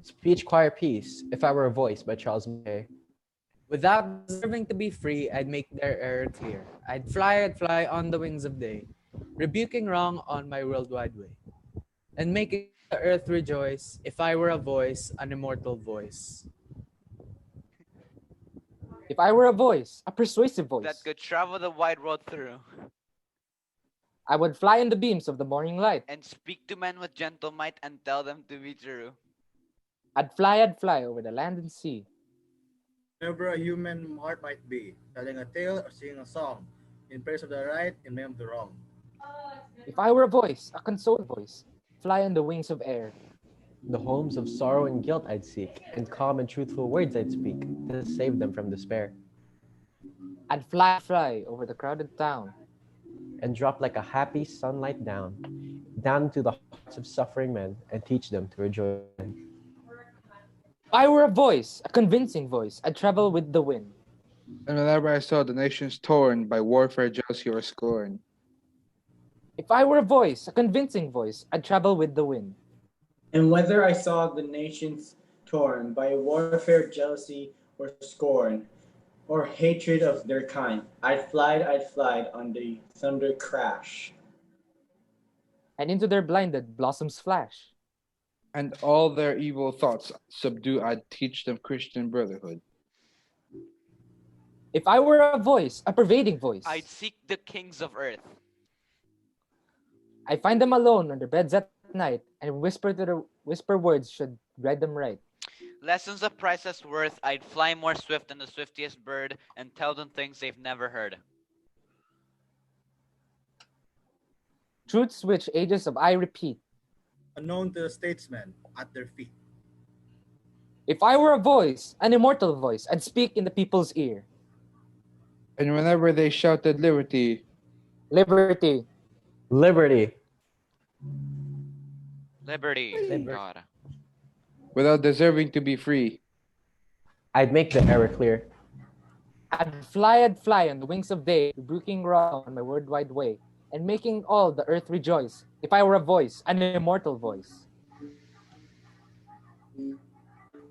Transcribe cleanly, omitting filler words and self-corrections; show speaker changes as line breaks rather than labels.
Speech Choir Peace, If I Were a Voice by Charles Mackay.
Without deserving to be free, I'd make their error clear. I'd fly on the wings of day, rebuking wrong on my worldwide way, and making the earth rejoice. If I were a voice, an immortal voice.
If I were a voice, a persuasive voice,
that could travel the wide world through
I would fly in the beams of the morning light.
and speak to men with gentle might and tell them to be true.
I'd fly over the land and sea.
Wherever a human heart might be, telling a tale or singing a song, in praise of the right, in name of the wrong.
If I were a voice, a consoled voice, fly on the wings of air.
The homes of sorrow and guilt I'd seek, and calm and truthful words I'd speak, to save them from despair.
I'd fly over the crowded town.
And drop like a happy sunlight down to the hearts of suffering men, and teach them to rejoice.
If I were a voice, a convincing voice, I'd travel with the wind.
And whenever I saw the nations torn by warfare, jealousy, or scorn.
If I were a voice, a convincing voice, I'd travel with the wind.
And whether I saw the nations torn by warfare, jealousy, or scorn, or hatred of their kind, I'd fly on the thunder crash.
And into their blinded blossoms flash.
And all their evil thoughts subdue, I'd teach them Christian brotherhood.
If I were a voice, a pervading voice,
I'd seek the kings of earth.
I'd find them alone on their beds at night and whisper words should guide them right.
Lessons of priceless worth, I'd fly more swift than the swiftiest bird and tell them things they've never heard.
Truths which ages of I repeat.
Unknown to the statesmen at their feet.
If I were a voice, an immortal voice, I'd speak in the people's ear.
And whenever they shouted liberty,
Liberty.
Liberty.
Liberty. God.
without deserving to be free.
I'd make the error clear.
I'd fly on the wings of day, rebuking wrong on my worldwide way, and making all the earth rejoice. If I were a voice, an immortal voice.